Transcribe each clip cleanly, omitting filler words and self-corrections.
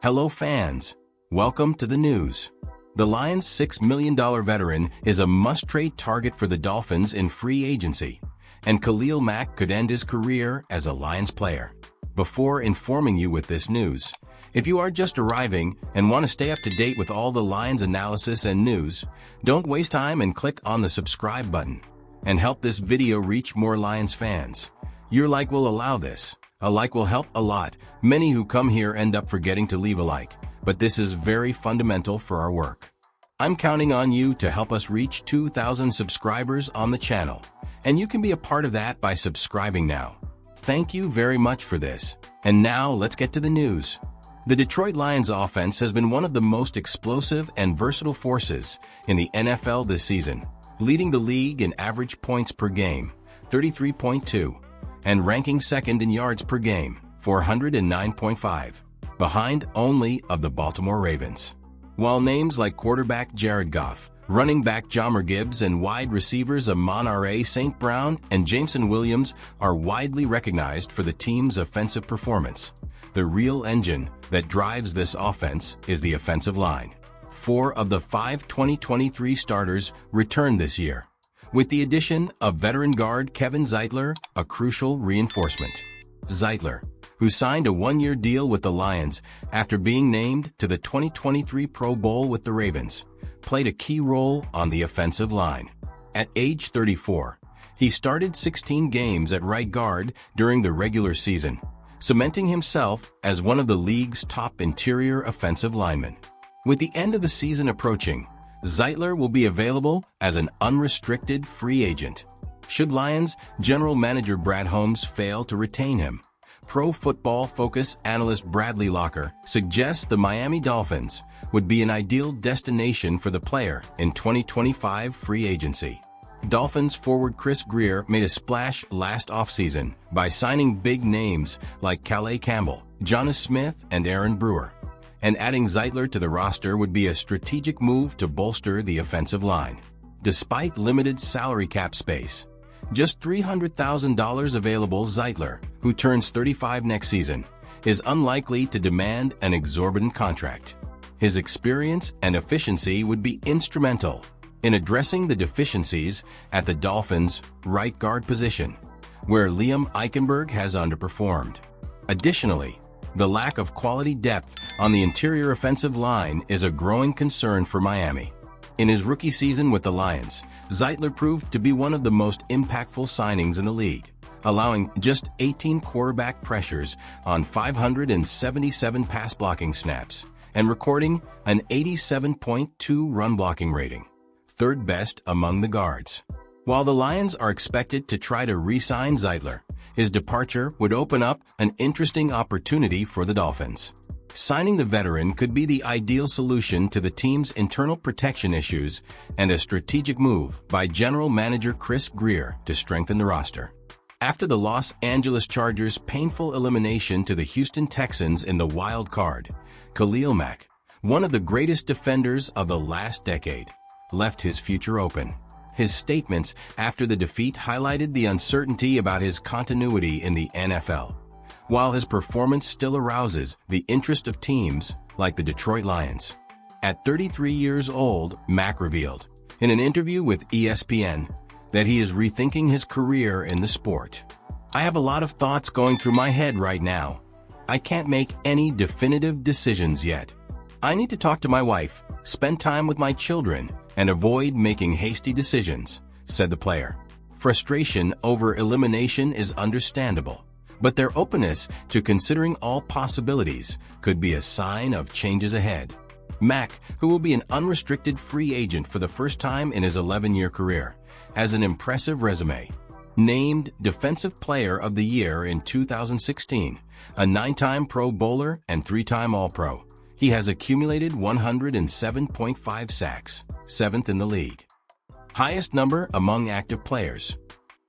Hello fans, welcome to the news. The Lions' $6 million veteran is a must-trade target for the Dolphins in free agency, and Khalil Mack could end his career as a Lions player. Before informing you with this news, if you are just arriving and want to stay up to date with all the Lions analysis and news, don't waste time and click on the subscribe button and help this video reach more Lions fans. Your like will allow this. A like will help a lot. Many who come here end up forgetting to leave a like, but this is very fundamental for our work. I'm counting on you to help us reach 2,000 subscribers on the channel, and you can be a part of that by subscribing now. Thank you very much for this. And now let's get to the news. The Detroit Lions offense has been one of the most explosive and versatile forces in the NFL this season, leading the league in average points per game, 33.2, and ranking second in yards per game, 409.5, behind only of the Baltimore Ravens. While names like quarterback Jared Goff, running back Jahmyr Gibbs, and wide receivers Amon-Ra St. Brown and Jameson Williams are widely recognized for the team's offensive performance, the real engine that drives this offense is the offensive line. 4 of the 5 2023 starters returned this year, with the addition of veteran guard Kevin Zeitler, a crucial reinforcement. Zeitler, who signed a 1-year deal with the Lions after being named to the 2023 Pro Bowl with the Ravens, played a key role on the offensive line. At age 34, he started 16 games at right guard during the regular season, cementing himself as one of the league's top interior offensive linemen. With the end of the season approaching, Zeitler will be available as an unrestricted free agent, should Lions general manager Brad Holmes fail to retain him. Pro Football Focus analyst Bradley Locker suggests the Miami Dolphins would be an ideal destination for the player in 2025 free agency. Dolphins forward Chris Grier made a splash last offseason by signing big names like Calais Campbell, Jonas Smith, and Aaron Brewer, and adding Zeitler to the roster would be a strategic move to bolster the offensive line. Despite limited salary cap space, just $300,000 available, Zeitler, who turns 35 next season, is unlikely to demand an exorbitant contract. His experience and efficiency would be instrumental in addressing the deficiencies at the Dolphins' right guard position, where Liam Eichenberg has underperformed. Additionally, the lack of quality depth on the interior offensive line is a growing concern for Miami. In his rookie season with the Lions, Zeitler proved to be one of the most impactful signings in the league, allowing just 18 quarterback pressures on 577 pass blocking snaps and recording an 87.2 run blocking rating, third best among the guards. While the Lions are expected to try to re-sign Zeitler, his departure would open up an interesting opportunity for the Dolphins. Signing the veteran could be the ideal solution to the team's internal protection issues and a strategic move by general manager Chris Grier to strengthen the roster. After the Los Angeles Chargers' painful elimination to the Houston Texans in the wild card, Khalil Mack, one of the greatest defenders of the last decade, left his future open. His statements after the defeat highlighted the uncertainty about his continuity in the NFL. While his performance still arouses the interest of teams like the Detroit Lions. At 33 years old, Mack revealed in an interview with ESPN that he is rethinking his career in the sport. "I have a lot of thoughts going through my head right now. I can't make any definitive decisions yet. I need to talk to my wife, spend time with my children, and avoid making hasty decisions," said the player. Frustration over elimination is understandable, but their openness to considering all possibilities could be a sign of changes ahead. Mack, who will be an unrestricted free agent for the first time in his 11-year career, has an impressive resume. Named Defensive Player of the Year in 2016, a 9-time Pro Bowler and 3-time All-Pro, he has accumulated 107.5 sacks, 7th in the league. Highest number among active players.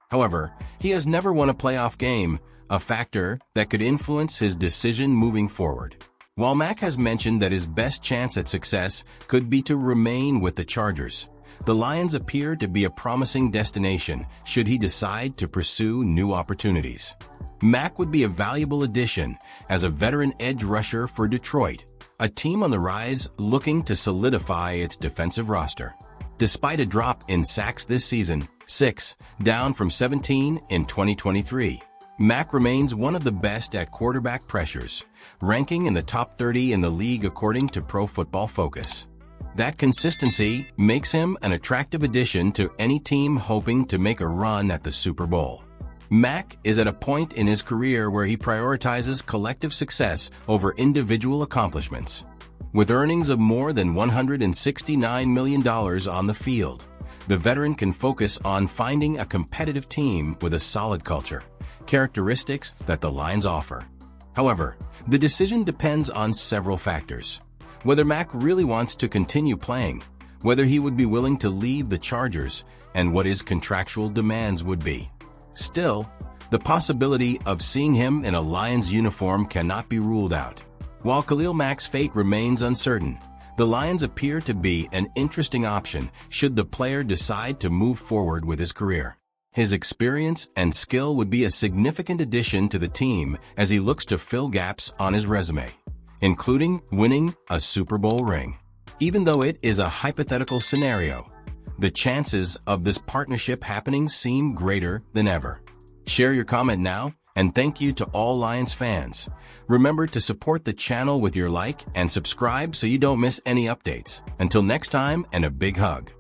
However, he has never won a playoff game, a factor that could influence his decision moving forward. While Mack has mentioned that his best chance at success could be to remain with the Chargers, the Lions appear to be a promising destination should he decide to pursue new opportunities. Mack would be a valuable addition as a veteran edge rusher for Detroit, a team on the rise looking to solidify its defensive roster. Despite a drop in sacks this season, 6, down from 17 in 2023, Mack remains one of the best at quarterback pressures, ranking in the top 30 in the league according to Pro Football Focus. That consistency makes him an attractive addition to any team hoping to make a run at the Super Bowl. Mack is at a point in his career where he prioritizes collective success over individual accomplishments. With earnings of more than $169 million on the field, the veteran can focus on finding a competitive team with a solid culture, characteristics that the Lions offer. However, the decision depends on several factors. Whether Mack really wants to continue playing, whether he would be willing to leave the Chargers, and what his contractual demands would be. Still, the possibility of seeing him in a Lions uniform cannot be ruled out. While Khalil Mack's fate remains uncertain, the Lions appear to be an interesting option should the player decide to move forward with his career. His experience and skill would be a significant addition to the team as he looks to fill gaps on his resume, including winning a Super Bowl ring. Even though it is a hypothetical scenario, the chances of this partnership happening seem greater than ever. Share your comment now, and thank you to all Lions fans. Remember to support the channel with your like and subscribe so you don't miss any updates. Until next time, and a big hug.